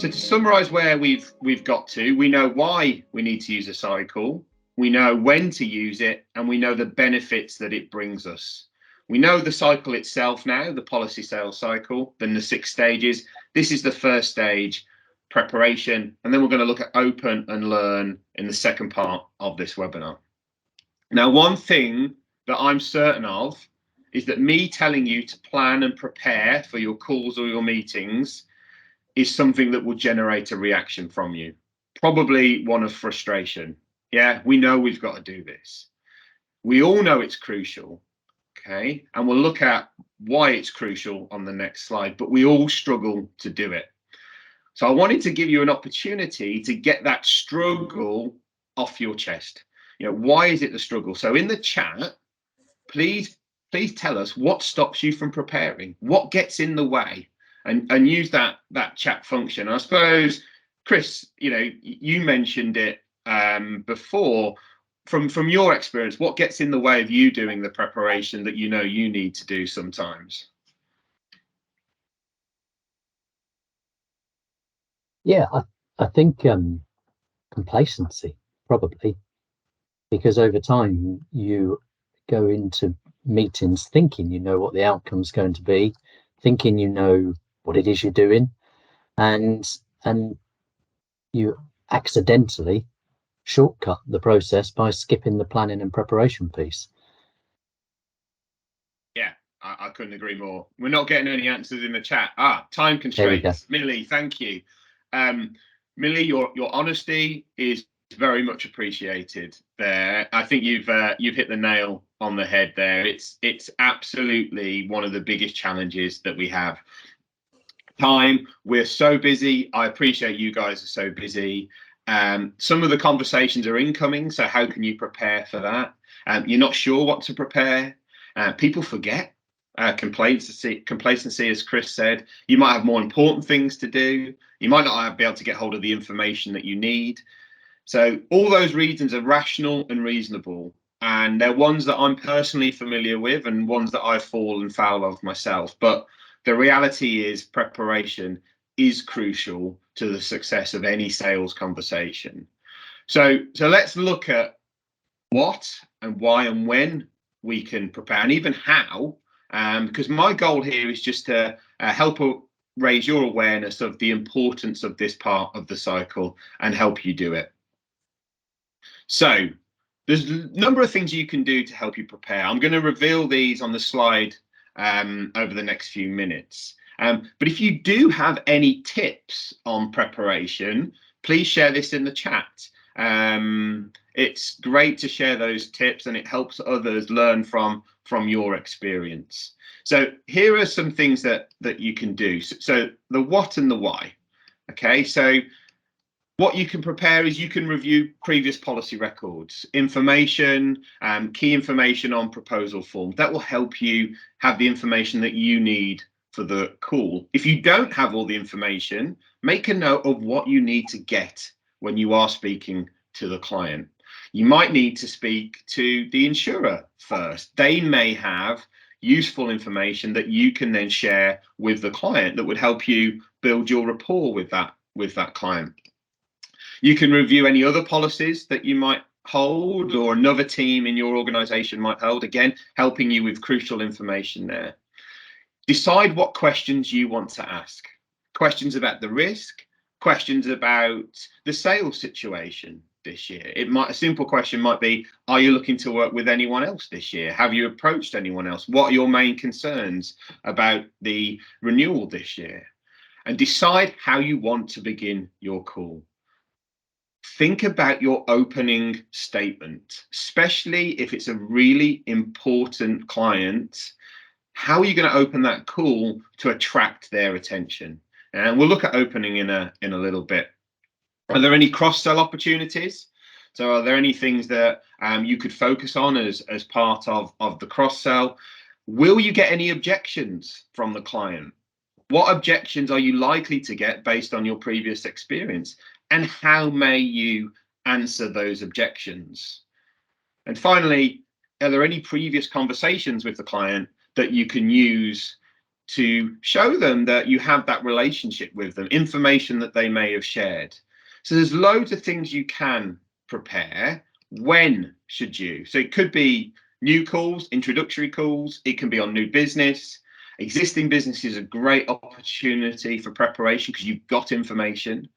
So to summarize where we've got to, we know why we need to use a cycle, we know when to use it, and we know the benefits that it brings us. We know the cycle itself now, the policy sales cycle, then the 6 stages. This is the first stage, preparation, and then we're going to look at open and learn in the second part of this webinar. Now, one thing that I'm certain of is that me telling you to plan and prepare for your calls or your meetings is something that will generate a reaction from you, probably one of frustration. Yeah, we know we've got to do this. We all know it's crucial, okay? And we'll look at why it's crucial on the next slide, but we all struggle to do it. So I wanted to give you an opportunity to get that struggle off your chest. You know, why is it the struggle? So in the chat, please tell us what stops you from preparing, what gets in the way, and use that chat function. I suppose, Chris, you know, you mentioned it before. From your experience, what gets in the way of you doing the preparation that you know you need to do sometimes? Yeah, I think complacency, probably, because over time you go into meetings thinking you know what the outcome's going to be, thinking you know what it is you're doing, and you accidentally shortcut the process by skipping the planning and preparation piece. Yeah, I couldn't agree more. We're not getting any answers in the chat. Time constraints. Millie, thank you. Millie, your honesty is very much appreciated there. I think you've hit the nail on the head there. It's absolutely one of the biggest challenges that we have. Time, we're so busy. I appreciate you guys are so busy. Some of the conversations are incoming, so how can you prepare for that? You're not sure what to prepare. People forget. Complacency, as Chris said. You might have more important things to do. You might not be able to get hold of the information that you need. So all those reasons are rational and reasonable, and they're ones that I'm personally familiar with and ones that I've fallen foul of myself. But the reality is preparation is crucial to the success of any sales conversation. So let's look at what and why and when we can prepare, and even how, because my goal here is just to help raise your awareness of the importance of this part of the cycle and help you do it. So there's a number of things you can do to help you prepare. I'm going to reveal these on the slide over the next few minutes. But if you do have any tips on preparation, please share this in the chat. It's great to share those tips, and it helps others learn from your experience. So here are some things that you can do. So the what and the why. Okay, so what you can prepare is you can review previous policy records, information, key information on proposal form. That will help you have the information that you need for the call. If you don't have all the information, make a note of what you need to get when you are speaking to the client. You might need to speak to the insurer first. They may have useful information that you can then share with the client that would help you build your rapport with that client. You can review any other policies that you might hold or another team in your organization might hold, again, helping you with crucial information there. Decide what questions you want to ask. Questions about the risk, questions about the sales situation this year. A simple question might be, are you looking to work with anyone else this year? Have you approached anyone else? What are your main concerns about the renewal this year? And decide how you want to begin your call. Think about your opening statement, especially if it's a really important client. How are you going to open that call to attract their attention? And we'll look at opening in a little bit. Are there any cross-sell opportunities? So are there any things that you could focus on as part of the cross-sell? Will you get any objections from the client? What objections are you likely to get based on your previous experience? And how may you answer those objections? And finally, are there any previous conversations with the client that you can use to show them that you have that relationship with them, information that they may have shared. So there's loads of things you can prepare. When should you? So it could be new calls, introductory calls. It can be on new business. Existing business is a great opportunity for preparation because you've got information.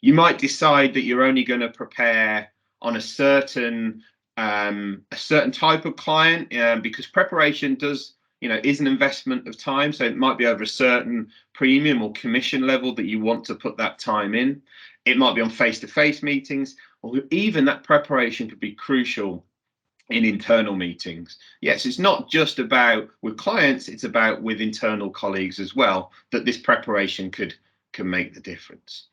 You might decide that you're only going to prepare on a certain type of client because preparation is an investment of time. So it might be over a certain premium or commission level that you want to put that time in. It might be on face-to-face meetings, or even that preparation could be crucial in internal meetings. Yes, it's not just about with clients, it's about with internal colleagues as well, that this preparation can make the difference.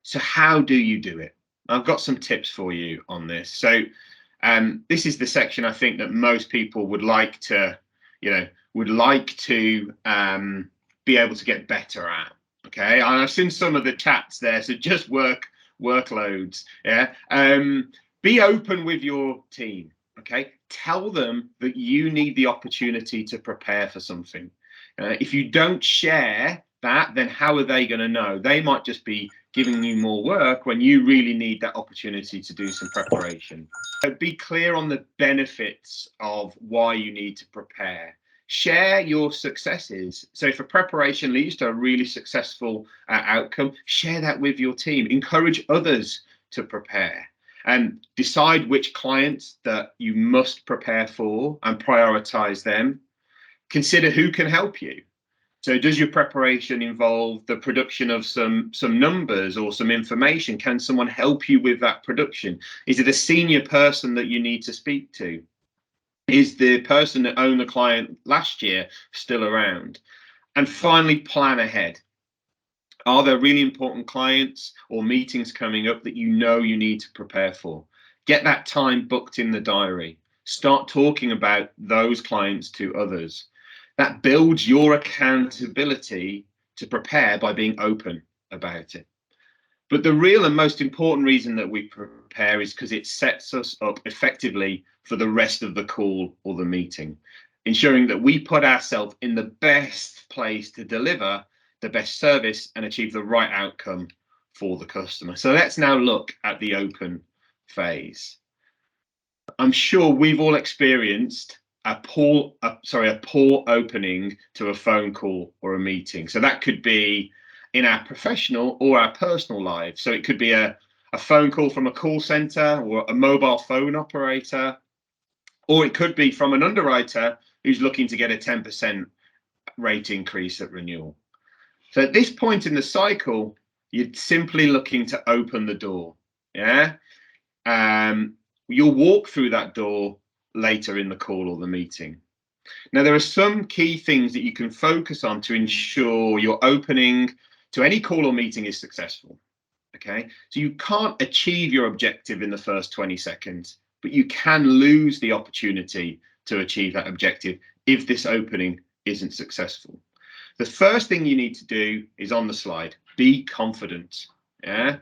So how do you do it? I've got some tips for you on this. So this is the section I think that most people would like to be able to get better at. Okay, and I've seen some of the chats there, so just workloads. Yeah, be open with your team. Okay, tell them that you need the opportunity to prepare for something. If you don't share that, then how are they going to know? They might just be giving you more work when you really need that opportunity to do some preparation. So be clear on the benefits of why you need to prepare. Share your successes. So if a preparation leads to a really successful outcome, share that with your team. Encourage others to prepare and decide which clients that you must prepare for and prioritize them. Consider who can help you. So does your preparation involve the production of some numbers or some information? Can someone help you with that production? Is it a senior person that you need to speak to? Is the person that owned the client last year still around? And finally, plan ahead. Are there really important clients or meetings coming up that you need to prepare for? Get that time booked in the diary. Start talking about those clients to others. That builds your accountability to prepare by being open about it. But the real and most important reason that we prepare is because it sets us up effectively for the rest of the call or the meeting, ensuring that we put ourselves in the best place to deliver the best service and achieve the right outcome for the customer. So let's now look at the open phase. I'm sure we've all experienced a poor opening to a phone call or a meeting. So that could be in our professional or our personal lives. So it could be a phone call from a call center or a mobile phone operator, or it could be from an underwriter who's looking to get a 10% rate increase at renewal. So at this point in the cycle, you're simply looking to open the door. Yeah. You'll walk through that door later in the call or the meeting. Now, there are some key things that you can focus on to ensure your opening to any call or meeting is successful. Okay, so you can't achieve your objective in the first 20 seconds, but you can lose the opportunity to achieve that objective if this opening isn't successful. The first thing you need to do is on the slide. Be confident. Yeah.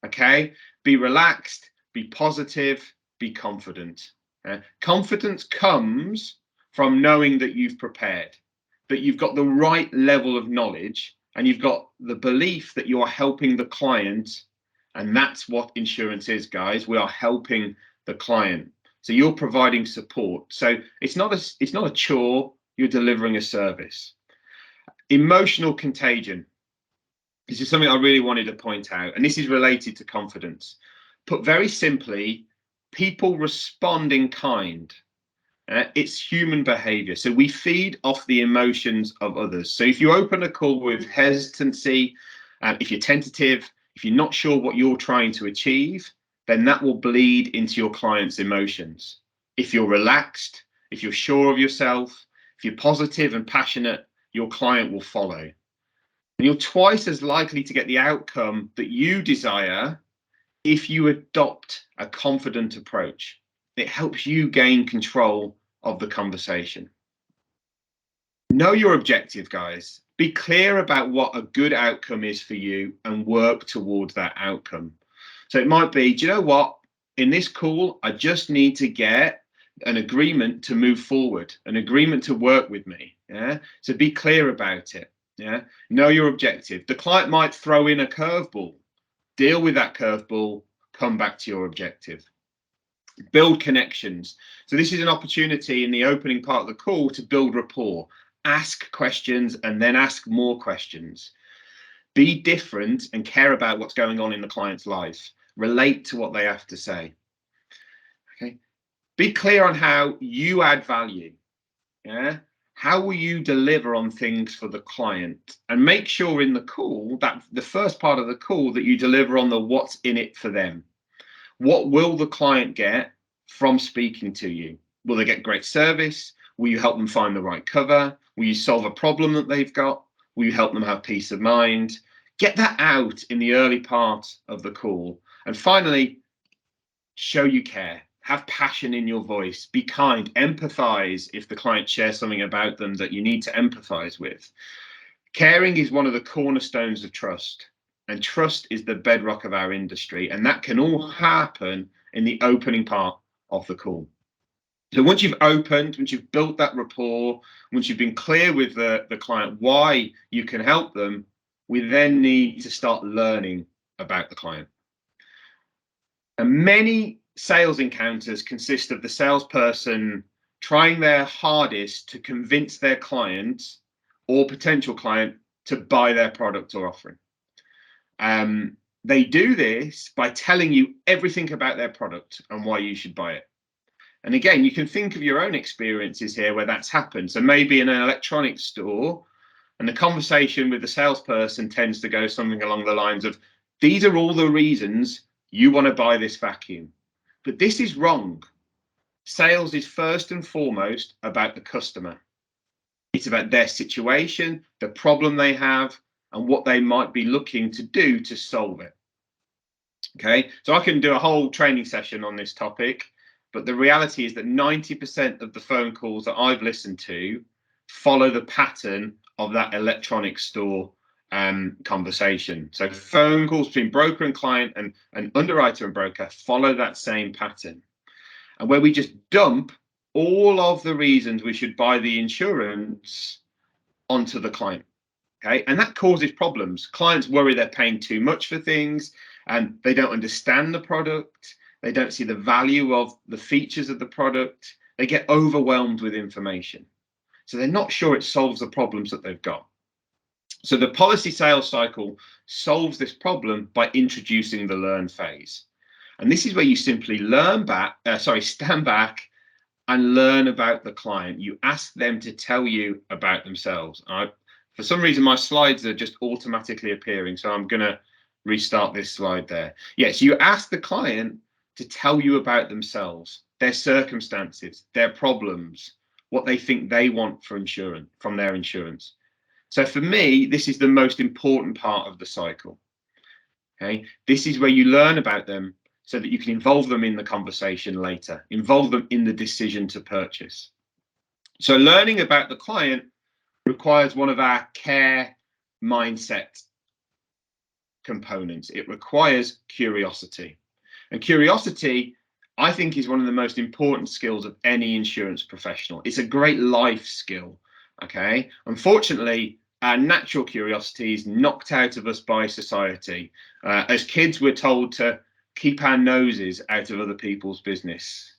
Okay. Be relaxed. Be positive. Be confident. Confidence comes from knowing that you've prepared, that you've got the right level of knowledge, and you've got the belief that you are helping the client. And that's what insurance is, guys. We are helping the client. So you're providing support. So it's not a chore. You're delivering a service. Emotional contagion. This is something I really wanted to point out, and this is related to confidence. Put very simply, people respond in kind. It's human behavior. So we feed off the emotions of others. So if you open a call with hesitancy, if you're tentative, if you're not sure what you're trying to achieve, then that will bleed into your client's emotions. If you're relaxed, if you're sure of yourself, if you're positive and passionate, your client will follow. And you're twice as likely to get the outcome that you desire if you adopt a confident approach. It helps you gain control of the conversation. Know your objective, guys. Be clear about what a good outcome is for you and work towards that outcome. So it might be, do you know what? In this call, I just need to get an agreement to move forward, an agreement to work with me. Yeah. So be clear about it. Yeah, know your objective. The client might throw in a curveball. Deal with that curveball, come back to your objective. Build connections. So this is an opportunity in the opening part of the call to build rapport. Ask questions and then ask more questions. Be different and care about what's going on in the client's life. Relate to what they have to say. Okay. Be clear on how you add value. Yeah. How will you deliver on things for the client? And make sure in the call, that the first part of the call, that you deliver on the what's in it for them. What will the client get from speaking to you? Will they get great service? Will you help them find the right cover? Will you solve a problem that they've got? Will you help them have peace of mind? Get that out in the early part of the call. And finally, show you care. Have passion in your voice. Be kind. Empathize if the client shares something about them that you need to empathize with. Caring is one of the cornerstones of trust, and trust is the bedrock of our industry, and that can all happen in the opening part of the call. So once you've opened, once you've built that rapport, once you've been clear with the client why you can help them, we then need to start learning about the client. And many sales encounters consist of the salesperson trying their hardest to convince their client or potential client to buy their product or offering. They do this by telling you everything about their product and why you should buy it. And again, you can think of your own experiences here where that's happened. So maybe in an electronics store, and the conversation with the salesperson tends to go something along the lines of, these are all the reasons you want to buy this vacuum. But this is wrong. Sales is first and foremost about the customer. It's about their situation, the problem they have, and what they might be looking to do to solve it. Okay, so I can do a whole training session on this topic, but the reality is that 90% of the phone calls that I've listened to follow the pattern of that electronics store conversation. So phone calls between broker and client and underwriter and broker follow that same pattern. And where we just dump all of the reasons we should buy the insurance onto the client. Okay, and that causes problems. Clients worry they're paying too much for things and they don't understand the product. They don't see the value of the features of the product. They get overwhelmed with information. So they're not sure it solves the problems that they've got. So the policy sales cycle solves this problem by introducing the learn phase. And this is where you simply stand back and learn about the client. You ask them to tell you about themselves. For some reason, my slides are just automatically appearing, so I'm going to restart this slide there. Yes, you ask the client to tell you about themselves, their circumstances, their problems, what they think they want for insurance, from their insurance. So for me, this is the most important part of the cycle. Okay, this is where you learn about them so that you can involve them in the conversation later, involve them in the decision to purchase. So learning about the client requires one of our care mindset components. It requires curiosity. And curiosity, I think, is one of the most important skills of any insurance professional. It's a great life skill. Okay. Unfortunately, our natural curiosity is knocked out of us by society. As kids, we're told to keep our noses out of other people's business.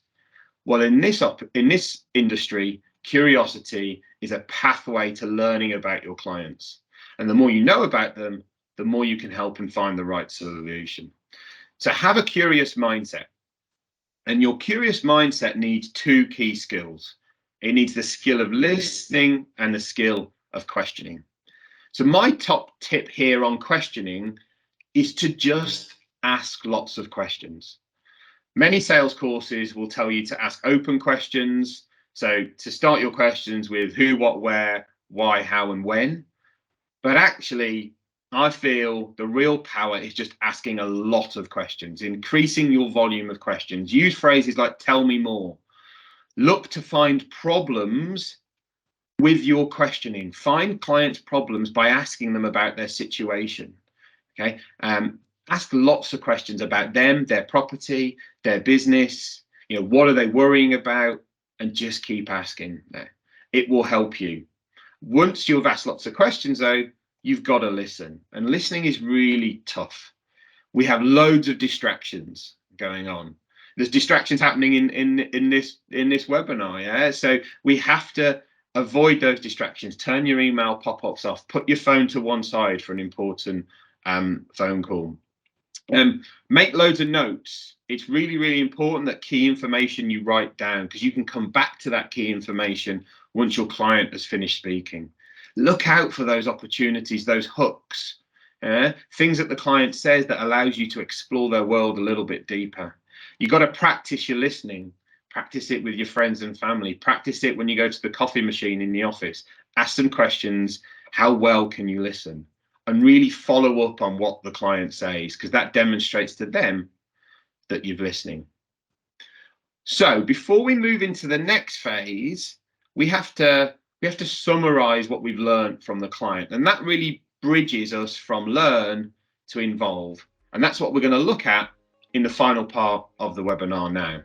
Well, in this industry, curiosity is a pathway to learning about your clients. And the more you know about them, the more you can help and find the right solution. So have a curious mindset. And your curious mindset needs two key skills. It needs the skill of listening and the skill of questioning. So my top tip here on questioning is to just ask lots of questions. Many sales courses will tell you to ask open questions. So to start your questions with who, what, where, why, how, and when. But actually, I feel the real power is just asking a lot of questions, increasing your volume of questions. Use phrases like tell me more. Look to find problems with your questioning. Find clients' problems by asking them about their situation. Okay. Ask lots of questions about them, their property, their business. You know, what are they worrying about? And just keep asking. It will help you. Once you've asked lots of questions, though, you've got to listen. And listening is really tough. We have loads of distractions going on. There's distractions happening in this webinar, yeah. So we have to avoid those distractions. Turn your email pop-ups off. Put your phone to one side for an important phone call. Make loads of notes. It's really, really important that key information you write down, because you can come back to that key information once your client has finished speaking. Look out for those opportunities, those hooks, things that the client says that allows you to explore their world a little bit deeper. You've got to practice your listening. Practice it with your friends and family. Practice it when you go to the coffee machine in the office. Ask some questions. How well can you listen? And really follow up on what the client says, because that demonstrates to them that you're listening. So before we move into the next phase, we have to summarize what we've learned from the client, and that really bridges us from learn to involve. And that's what we're going to look at in the final part of the webinar now.